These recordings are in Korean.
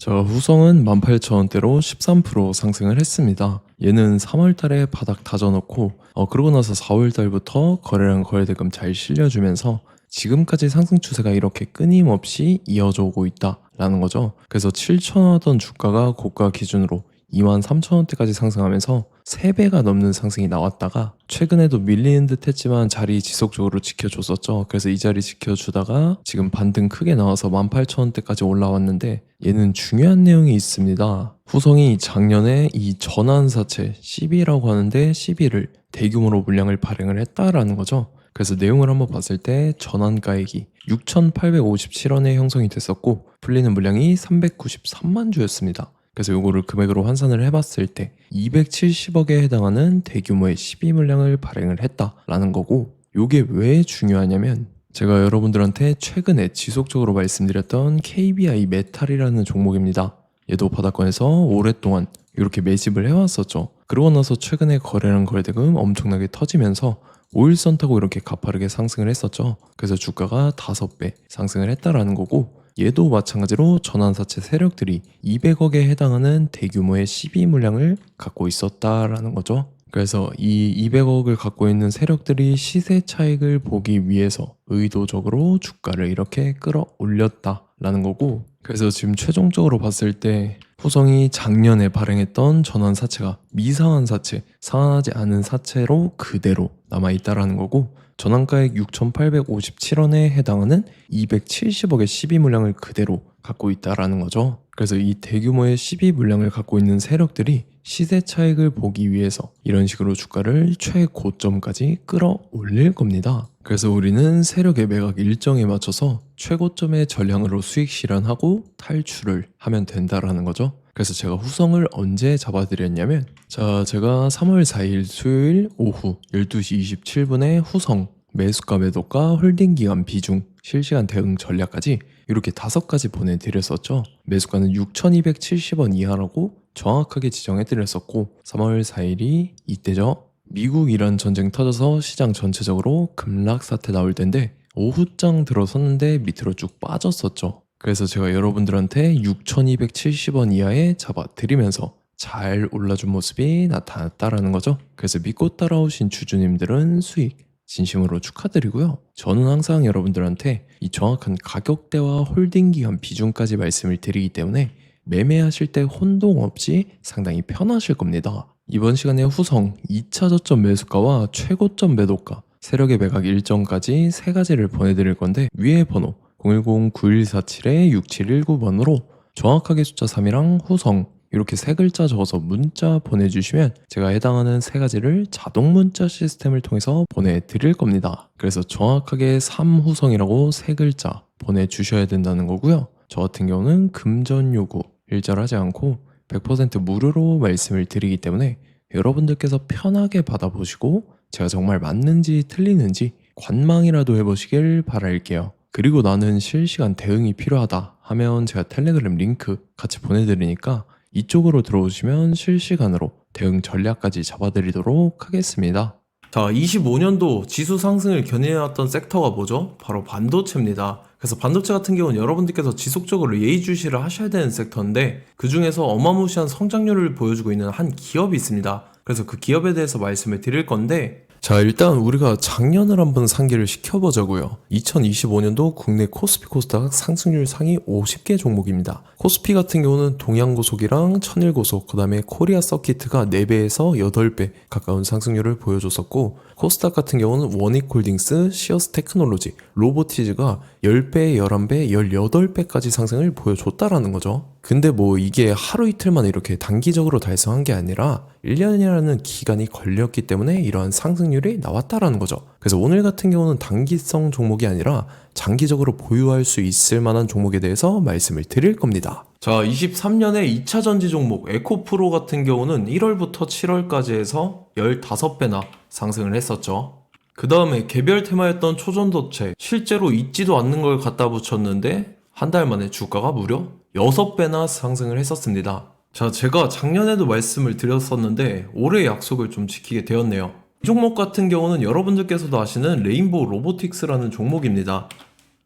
자, 후성은 18,000원대로 13% 상승을 했습니다. 얘는 3월 달에 바닥 다져놓고 그러고 나서 4월 달부터 거래량 거래대금 잘 실려주면서 지금까지 상승 추세가 이렇게 끊임없이 이어져 오고 있다라는 거죠. 그래서 7,000원 하던 주가가 고가 기준으로 23,000원대까지 상승하면서 3배가 넘는 상승이 나왔다가 최근에도 밀리는 듯 했지만 자리 지속적으로 지켜줬었죠. 그래서 이 자리 지켜주다가 지금 반등 크게 나와서 18,000원대까지 올라왔는데 얘는 중요한 내용이 있습니다. 후성이 작년에 이 전환사채 CB라고 하는데 CB를 대규모로 물량을 발행을 했다라는 거죠. 그래서 내용을 한번 봤을 때 전환가액이 6,857원에 형성이 됐었고 풀리는 물량이 393만 주였습니다. 그래서 요거를 금액으로 환산을 해봤을 때 270억에 해당하는 대규모의 12물량을 발행을 했다라는 거고, 요게 왜 중요하냐면 제가 여러분들한테 최근에 지속적으로 말씀드렸던 KBI 메탈이라는 종목입니다. 얘도 바닥권에서 오랫동안 이렇게 매집을 해왔었죠. 그러고 나서 최근에 거래량 거래대금 엄청나게 터지면서 5일선 타고 이렇게 가파르게 상승을 했었죠. 그래서 주가가 5배 상승을 했다라는 거고, 얘도 마찬가지로 전환사채 세력들이 200억에 해당하는 대규모의 12물량을 갖고 있었다라는 거죠. 그래서 이 200억을 갖고 있는 세력들이 시세 차익을 보기 위해서 의도적으로 주가를 이렇게 끌어올렸다라는 거고, 그래서 지금 최종적으로 봤을 때 후성이 작년에 발행했던 전환사채가 미상한 사채, 상환하지 않은 사채로 그대로 남아있다라는 거고, 전환가액 6,857원에 해당하는 270억의 12물량을 그대로 갖고 있다라는 거죠. 그래서 이 대규모의 12물량을 갖고 있는 세력들이 시세 차익을 보기 위해서 이런 식으로 주가를 최고점까지 끌어올릴 겁니다. 그래서 우리는 세력의 매각 일정에 맞춰서 최고점의 전량으로 수익 실현하고 탈출을 하면 된다라는 거죠. 그래서 제가 후성을 언제 잡아드렸냐면, 자, 제가 3월 4일 수요일 오후 12시 27분에 후성 매수가 매도가 홀딩 기간 비중 실시간 대응 전략까지 이렇게 5가지 보내드렸었죠. 매수가는 6,270원 이하라고 정확하게 지정해드렸었고, 3월 4일이 이때죠. 미국 이란 전쟁 터져서 시장 전체적으로 급락 사태 나올 텐데 오후장 들어섰는데 밑으로 쭉 빠졌었죠. 그래서 제가 여러분들한테 6,270원 이하에 잡아드리면서 잘 올라준 모습이 나타났다라는 거죠. 그래서 믿고 따라오신 주주님들은 수익 진심으로 축하드리고요. 저는 항상 여러분들한테 이 정확한 가격대와 홀딩 기간 비중까지 말씀을 드리기 때문에 매매하실 때 혼동 없이 상당히 편하실 겁니다. 이번 시간에 후성 2차 저점 매수가와 최고점 매도가, 세력의 매각 일정까지 3가지를 보내드릴 건데, 위에 번호 010-9147-6719번으로 정확하게 숫자 3이랑 후성 이렇게 3글자 적어서 문자 보내주시면 제가 해당하는 3가지를 자동 문자 시스템을 통해서 보내드릴 겁니다. 그래서 정확하게 3후성이라고 3글자 보내주셔야 된다는 거고요. 저 같은 경우는 금전 요구 일절하지 않고 100% 무료로 말씀을 드리기 때문에 여러분들께서 편하게 받아보시고 제가 정말 맞는지 틀리는지 관망이라도 해보시길 바랄게요. 그리고 나는 실시간 대응이 필요하다 하면 제가 텔레그램 링크 같이 보내드리니까 이쪽으로 들어오시면 실시간으로 대응 전략까지 잡아드리도록 하겠습니다. 자, 25년도 지수 상승을 견인해왔던 섹터가 뭐죠? 바로 반도체입니다. 그래서 반도체 같은 경우는 여러분들께서 지속적으로 예의주시를 하셔야 되는 섹터인데, 그 중에서 어마무시한 성장률을 보여주고 있는 한 기업이 있습니다. 그래서 그 기업에 대해서 말씀을 드릴 건데, 자, 일단 우리가 작년을 한번 상기를 시켜보자고요. 2025년도 국내 코스피 코스닥 상승률 상위 50개 종목입니다. 코스피 같은 경우는 동양고속이랑 천일고속, 그 다음에 코리아 서키트가 4배에서 8배 가까운 상승률을 보여줬었고, 코스닥 같은 경우는 원익홀딩스, 시어스 테크놀로지, 로보티즈가 10배, 11배, 18배까지 상승을 보여줬다라는 거죠. 근데 뭐 이게 하루 이틀만 이렇게 단기적으로 달성한 게 아니라 1년이라는 기간이 걸렸기 때문에 이러한 상승률이 나왔다라는 거죠. 그래서 오늘 같은 경우는 단기성 종목이 아니라 장기적으로 보유할 수 있을 만한 종목에 대해서 말씀을 드릴 겁니다. 자, 23년에 2차 전지 종목 에코프로 같은 경우는 1월부터 7월까지 해서 15배나 상승을 했었죠. 그 다음에 개별 테마였던 초전도체, 실제로 있지도 않는 걸 갖다 붙였는데 한 달 만에 주가가 무려 6배나 상승을 했었습니다. 자, 제가 작년에도 말씀을 드렸었는데 올해 약속을 좀 지키게 되었네요. 이 종목 같은 경우는 여러분들께서도 아시는 레인보우 로보틱스라는 종목입니다.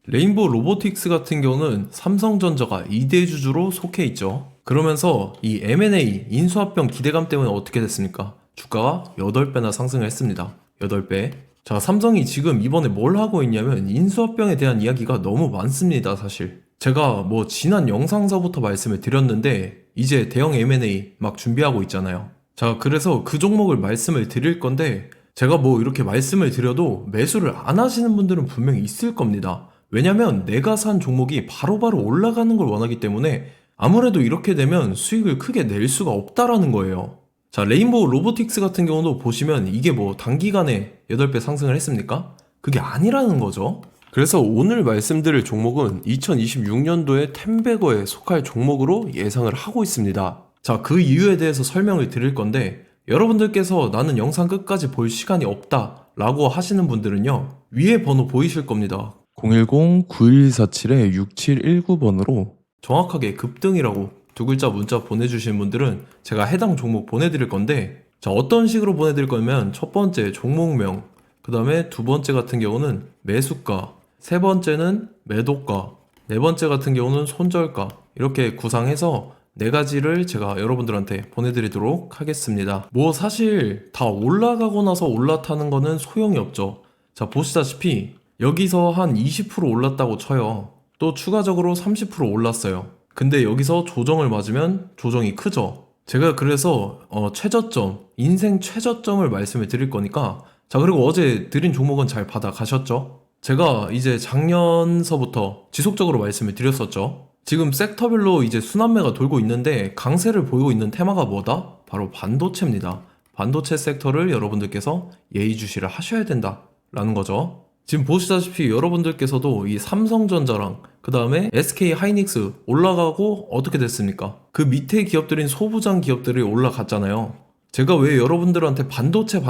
레인보우 로보틱스 같은 경우는 삼성전자가 2대 주주로 속해 있죠. 그러면서 이 M&A 인수합병 기대감 때문에 어떻게 됐습니까? 주가가 8배나 상승을 했습니다. 8배. 자, 삼성이 지금 이번에 뭘 하고 있냐면 인수합병에 대한 이야기가 너무 많습니다, 사실. 제가 뭐 지난 영상서부터 말씀을 드렸는데 이제 대형 M&A 막 준비하고 있잖아요. 자, 그래서 그 종목을 말씀을 드릴 건데 제가 뭐 이렇게 말씀을 드려도 매수를 안 하시는 분들은 분명히 있을 겁니다. 왜냐면 내가 산 종목이 바로바로 올라가는 걸 원하기 때문에 아무래도 이렇게 되면 수익을 크게 낼 수가 없다라는 거예요. 자, 레인보우 로보틱스 같은 경우도 보시면 이게 뭐 단기간에 8배 상승을 했습니까? 그게 아니라는 거죠. 그래서 오늘 말씀드릴 종목은 2026년도에 템베거에 속할 종목으로 예상을 하고 있습니다. 자, 그 이유에 대해서 설명을 드릴 건데 여러분들께서 나는 영상 끝까지 볼 시간이 없다 라고 하시는 분들은요, 위에 번호 보이실 겁니다. 010-9147-6719번으로 정확하게 급등이라고 두 글자 문자 보내주신 분들은 제가 해당 종목 보내드릴 건데, 자, 어떤 식으로 보내드릴 거냐면 첫 번째 종목명, 그 다음에 두 번째 같은 경우는 매수가, 세 번째는 매도가, 네 번째 같은 경우는 손절가, 이렇게 구상해서 네 가지를 제가 여러분들한테 보내드리도록 하겠습니다. 뭐 사실 다 올라가고 나서 올라타는 거는 소용이 없죠. 자, 보시다시피 여기서 한 20% 올랐다고 쳐요. 또 추가적으로 30% 올랐어요. 근데 여기서 조정을 맞으면 조정이 크죠. 제가 그래서 최저점, 인생 최저점을 말씀을 드릴 거니까, 자, 그리고 어제 드린 종목은 잘 받아가셨죠? 제가 이제 작년서부터 지속적으로 말씀을 드렸었죠. 지금 섹터별로 이제 순환매가 돌고 있는데 강세를 보이고 있는 테마가 뭐다? 바로 반도체입니다. 반도체 섹터를 여러분들께서 예의주시를 하셔야 된다라는 거죠. 지금 보시다시피 여러분들께서도 이 삼성전자랑 그 다음에 SK 하이닉스 올라가고 어떻게 됐습니까? 그 밑에 기업들인 소부장 기업들이 올라갔잖아요. 제가 왜 여러분들한테 반도체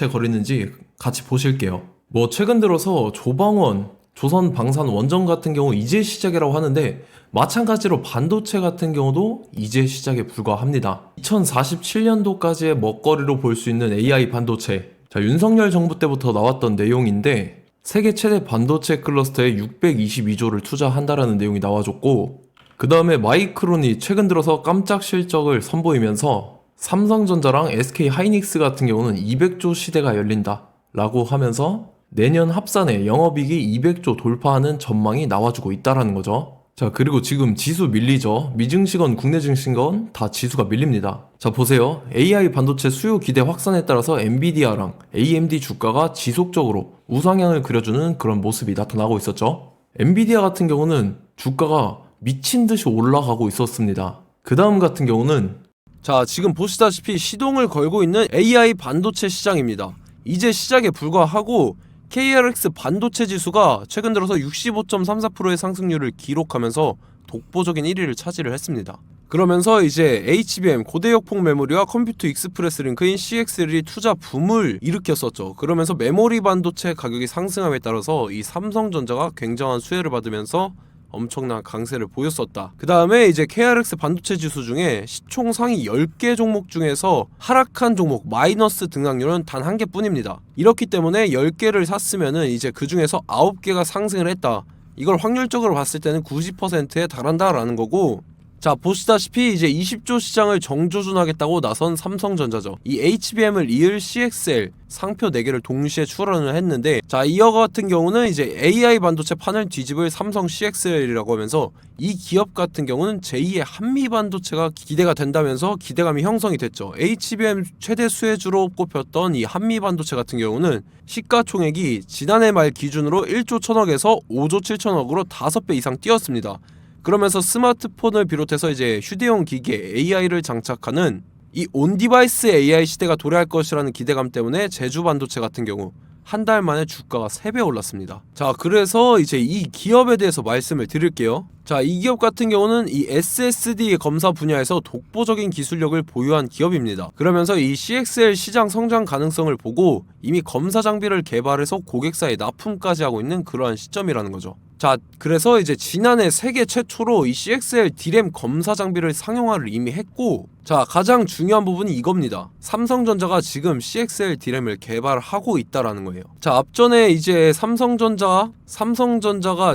거리는지 같이 보실게요. 뭐 최근 들어서 조방원, 조선방산 원전 같은 경우 이제 시작이라고 하는데 마찬가지로 반도체 같은 경우도 이제 시작에 불과합니다. 2047년도까지의 먹거리로 볼 수 있는 AI 반도체. 자, 윤석열 정부 때부터 나왔던 내용인데 세계 최대 반도체 클러스터에 622조를 투자한다라는 내용이 나와줬고, 그 다음에 마이크론이 최근 들어서 깜짝 실적을 선보이면서 삼성전자랑 SK 하이닉스 같은 경우는 200조 시대가 열린다 라고 하면서 내년 합산에 영업이익이 200조 돌파하는 전망이 나와주고 있다라는 거죠. 자, 그리고 지금 지수 밀리죠. 미증시건 국내 증시건 다 지수가 밀립니다. 자, 보세요. AI 반도체 수요 기대 확산에 따라서 엔비디아랑 AMD 주가가 지속적으로 우상향을 그려주는 그런 모습이 나타나고 있었죠. 엔비디아 같은 경우는 주가가 미친 듯이 올라가고 있었습니다. 그 다음 같은 경우는, 자, 지금 보시다시피 시동을 걸고 있는 AI 반도체 시장입니다. 이제 시작에 불과하고 KRX 반도체 지수가 최근 들어서 65.34%의 상승률을 기록하면서 독보적인 1위를 차지를 했습니다. 그러면서 이제 HBM 고대역폭 메모리와 컴퓨터 익스프레스 링크인 CXL이 투자 붐을 일으켰었죠. 그러면서 메모리 반도체 가격이 상승함에 따라서 이 삼성전자가 굉장한 수혜를 받으면서 엄청난 강세를 보였었다. 그 다음에 이제 KRX 반도체 지수 중에 시총 상위 10개 종목 중에서 하락한 종목 마이너스 등락률은 단 1개뿐입니다. 이렇기 때문에 10개를 샀으면은 이제 그 중에서 9개가 상승을 했다. 이걸 확률적으로 봤을 때는 90%에 달한다라는 거고, 자, 보시다시피 이제 20조 시장을 정조준하겠다고 나선 삼성전자죠. 이 HBM을 이을 CXL 상표 4개를 동시에 출원을 했는데, 자, 이어 같은 경우는 이제 AI 반도체 판을 뒤집을 삼성 CXL이라고 하면서 이 기업 같은 경우는 제2의 한미 반도체가 기대가 된다면서 기대감이 형성이 됐죠. HBM 최대 수혜주로 꼽혔던 이 한미 반도체 같은 경우는 시가총액이 지난해 말 기준으로 1조 1000억에서 5조 7천억으로 5배 이상 뛰었습니다. 그러면서 스마트폰을 비롯해서 이제 휴대용 기기에 AI를 장착하는 이 온디바이스 AI 시대가 도래할 것이라는 기대감 때문에 제주 반도체 같은 경우 한 달 만에 주가가 3배 올랐습니다. 자, 그래서 이제 이 기업에 대해서 말씀을 드릴게요. 자, 이 기업 같은 경우는 이 SSD 검사 분야에서 독보적인 기술력을 보유한 기업입니다. 그러면서 이 CXL 시장 성장 가능성을 보고 이미 검사 장비를 개발해서 고객사에 납품까지 하고 있는 그러한 시점이라는 거죠. 자, 그래서 이제 지난해 세계 최초로 이 CXL D램 검사 장비를 상용화를 이미 했고, 자, 가장 중요한 부분이 이겁니다. 삼성전자가 지금 CXL D램을 개발하고 있다라는 거예요. 자, 앞전에 이제 삼성전자가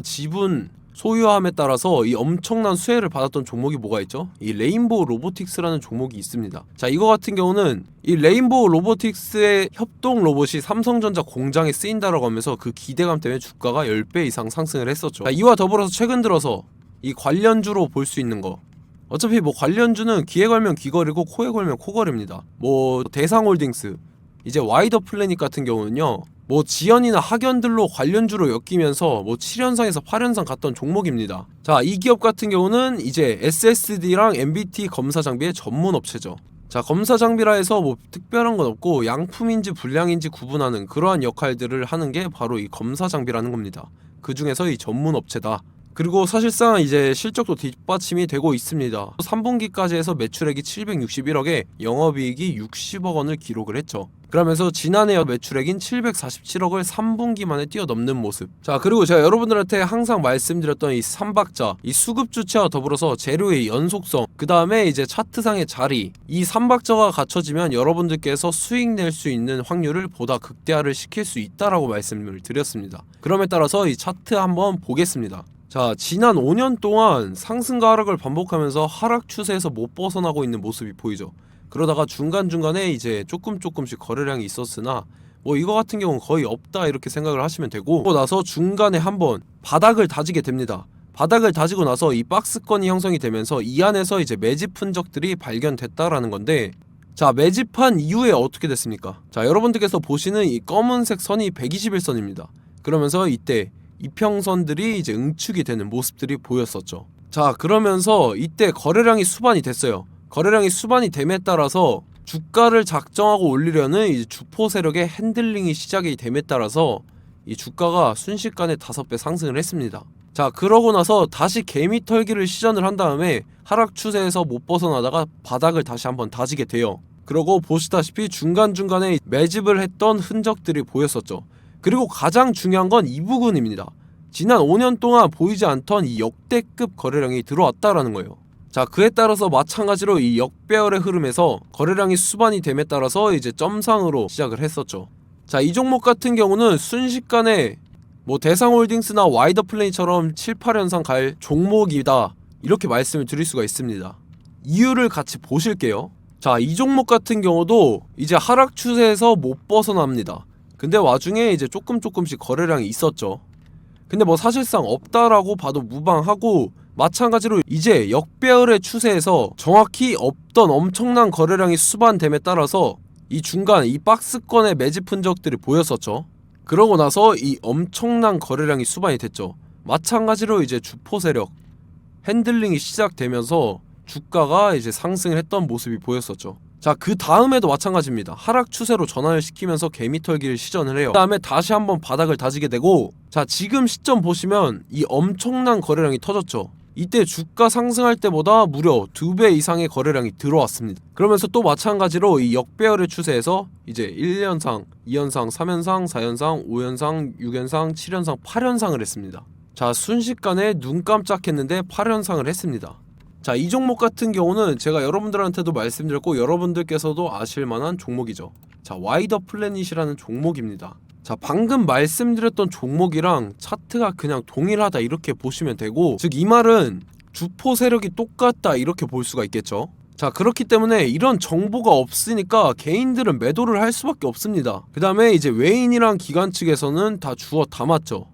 지분 소유함에 따라서 이 엄청난 수혜를 받았던 종목이 뭐가 있죠? 이 레인보우 로보틱스라는 종목이 있습니다. 자, 이거 같은 경우는 이 레인보우 로보틱스의 협동 로봇이 삼성전자 공장에 쓰인다라고 하면서 그 기대감 때문에 주가가 10배 이상 상승을 했었죠. 자, 이와 더불어서 최근 들어서 이 관련주로 볼 수 있는 거, 어차피 뭐 관련주는 귀에 걸면 귀걸이고 코에 걸면 코걸입니다. 뭐 대상홀딩스, 이제 와이더 플래닛 같은 경우는요, 뭐 지연이나 학연들로 관련주로 엮이면서 뭐 7연상에서 8연상 갔던 종목입니다. 자, 이 기업 같은 경우는 이제 SSD랑 MBT 검사 장비의 전문 업체죠. 자, 검사 장비라 해서 뭐 특별한 건 없고 양품인지 불량인지 구분하는 그러한 역할들을 하는 게 바로 이 검사 장비라는 겁니다. 그 중에서 이 전문 업체다. 그리고 사실상 이제 실적도 뒷받침이 되고 있습니다. 3분기까지 해서 매출액이 761억에 영업이익이 60억 원을 기록을 했죠. 그러면서 지난해 매출액인 747억을 3분기 만에 뛰어넘는 모습. 자, 그리고 제가 여러분들한테 항상 말씀드렸던 이 3박자, 이 수급 주체와 더불어서 재료의 연속성, 그 다음에 이제 차트상의 자리, 이 3박자가 갖춰지면 여러분들께서 수익 낼 수 있는 확률을 보다 극대화를 시킬 수 있다라고 말씀을 드렸습니다. 그럼에 따라서 이 차트 한번 보겠습니다. 자, 지난 5년 동안 상승과 하락을 반복하면서 하락 추세에서 못 벗어나고 있는 모습이 보이죠. 그러다가 중간중간에 이제 조금씩 거래량이 있었으나 뭐 이거 같은 경우는 거의 없다 이렇게 생각을 하시면 되고, 그러고 나서 중간에 한번 바닥을 다지게 됩니다. 바닥을 다지고 나서 이 박스권이 형성이 되면서 이 안에서 이제 매집 흔적들이 발견됐다라는 건데, 자, 매집한 이후에 어떻게 됐습니까? 자, 여러분들께서 보시는 이 검은색 선이 121선입니다. 그러면서 이때 이평선들이 이제 응축이 되는 모습들이 보였었죠. 자, 그러면서 이때 거래량이 수반이 됐어요. 거래량이 수반이 됨에 따라서 주가를 작정하고 올리려는 이제 주포 세력의 핸들링이 시작이 됨에 따라서 이 주가가 순식간에 5배 상승을 했습니다. 자, 그러고 나서 다시 개미 털기를 시전을 한 다음에 하락 추세에서 못 벗어나다가 바닥을 다시 한번 다지게 돼요. 그러고 보시다시피 중간중간에 매집을 했던 흔적들이 보였었죠. 그리고 가장 중요한 건 이 부분입니다. 지난 5년 동안 보이지 않던 이 역대급 거래량이 들어왔다라는 거예요. 자, 그에 따라서 마찬가지로 이 역배열의 흐름에서 거래량이 수반이 됨에 따라서 이제 점상으로 시작을 했었죠. 자, 이 종목 같은 경우는 순식간에 뭐 대상홀딩스나 와이더 플래닛처럼 7, 8연상 갈 종목이다 이렇게 말씀을 드릴 수가 있습니다. 이유를 같이 보실게요. 자, 이 종목 같은 경우도 이제 하락 추세에서 못 벗어납니다. 근데 와중에 이제 조금씩 거래량이 있었죠. 근데 뭐 사실상 없다라고 봐도 무방하고, 마찬가지로 이제 역배열의 추세에서 정확히 없던 엄청난 거래량이 수반됨에 따라서 이 중간 이 박스권의 매집 흔적들이 보였었죠. 그러고 나서 이 엄청난 거래량이 수반이 됐죠. 마찬가지로 이제 주포 세력 핸들링이 시작되면서 주가가 이제 상승을 했던 모습이 보였었죠. 자, 그 다음에도 마찬가지입니다. 하락 추세로 전환을 시키면서 개미털기를 시전을 해요. 그 다음에 다시 한번 바닥을 다지게 되고, 자, 지금 시점 보시면 이 엄청난 거래량이 터졌죠. 이때 주가 상승할 때보다 무려 2배 이상의 거래량이 들어왔습니다. 그러면서 또 마찬가지로 이 역배열의 추세에서 이제 1연상, 2연상, 3연상, 4연상, 5연상, 6연상, 7연상, 8연상을 했습니다. 자, 순식간에 눈 깜짝했는데 8연상을 했습니다. 자, 이 종목 같은 경우는 제가 여러분들한테도 말씀드렸고 여러분들께서도 아실만한 종목이죠. 자, 와이더 플래닛이라는 종목입니다. 자, 방금 말씀드렸던 종목이랑 차트가 그냥 동일하다 이렇게 보시면 되고, 즉 이 말은 주포 세력이 똑같다 이렇게 볼 수가 있겠죠. 자, 그렇기 때문에 이런 정보가 없으니까 개인들은 매도를 할 수밖에 없습니다. 그 다음에 이제 외인이랑 기관 측에서는 다 주워 담았죠.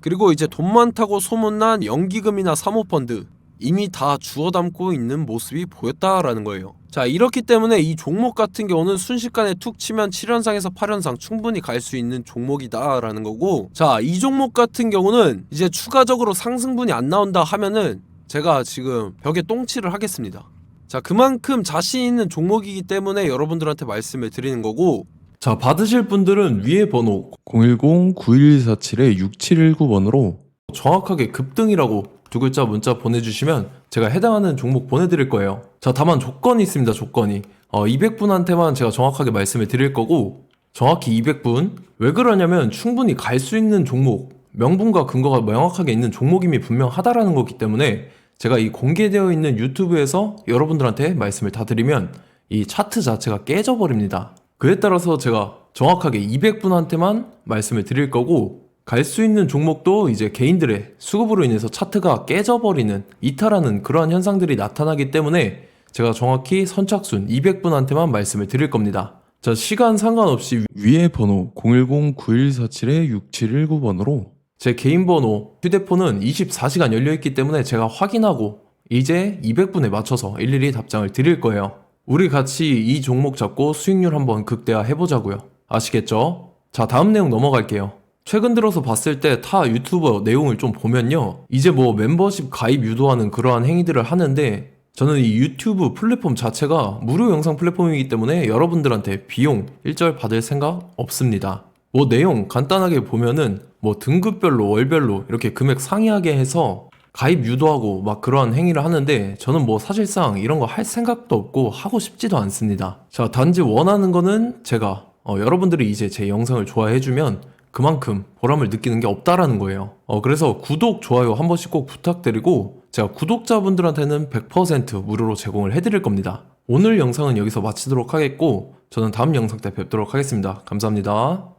그리고 이제 돈 많다고 소문난 연기금이나 사모펀드 이미 다 주워 담고 있는 모습이 보였다라는 거예요. 자, 이렇기 때문에 이 종목 같은 경우는 순식간에 툭 치면 7연상에서 8연상 충분히 갈 수 있는 종목이다 라는 거고, 자, 이 종목 같은 경우는 이제 추가적으로 상승분이 안 나온다 하면은 제가 지금 벽에 똥칠을 하겠습니다. 자, 그만큼 자신 있는 종목이기 때문에 여러분들한테 말씀을 드리는 거고, 자, 받으실 분들은 위에 번호 010-9147-6719번으로 정확하게 급등이라고 두 글자 문자 보내주시면 제가 해당하는 종목 보내드릴 거예요. 자, 다만 조건이 있습니다. 조건이 200분한테만 제가 정확하게 말씀을 드릴 거고, 정확히 200분. 왜 그러냐면 충분히 갈 수 있는 종목 명분과 근거가 명확하게 있는 종목임이 분명하다라는 거기 때문에 제가 이 공개되어 있는 유튜브에서 여러분들한테 말씀을 다 드리면 이 차트 자체가 깨져버립니다. 그에 따라서 제가 정확하게 200분한테만 말씀을 드릴 거고, 갈 수 있는 종목도 이제 개인들의 수급으로 인해서 차트가 깨져버리는, 이탈하는 그러한 현상들이 나타나기 때문에 제가 정확히 선착순 200분한테만 말씀을 드릴 겁니다. 자, 시간 상관없이 위에 번호 010-9147-6719번으로 제 개인 번호, 휴대폰은 24시간 열려있기 때문에 제가 확인하고 이제 200분에 맞춰서 일일이 답장을 드릴 거예요. 우리 같이 이 종목 잡고 수익률 한번 극대화 해보자고요. 아시겠죠? 자, 다음 내용 넘어갈게요. 최근 들어서 봤을 때 타 유튜버 내용을 좀 보면요, 이제 뭐 멤버십 가입 유도하는 그러한 행위들을 하는데, 저는 이 유튜브 플랫폼 자체가 무료 영상 플랫폼이기 때문에 여러분들한테 비용 일절 받을 생각 없습니다. 뭐 내용 간단하게 보면은 뭐 등급별로 월별로 이렇게 금액 상이하게 해서 가입 유도하고 막 그러한 행위를 하는데, 저는 뭐 사실상 이런 거 할 생각도 없고 하고 싶지도 않습니다. 자, 단지 원하는 거는 제가 여러분들이 이제 제 영상을 좋아해주면 그만큼 보람을 느끼는 게 없다라는 거예요. 그래서 구독, 좋아요 한 번씩 꼭 부탁드리고, 제가 구독자분들한테는 100% 무료로 제공을 해드릴 겁니다. 오늘 영상은 여기서 마치도록 하겠고, 저는 다음 영상 때 뵙도록 하겠습니다. 감사합니다.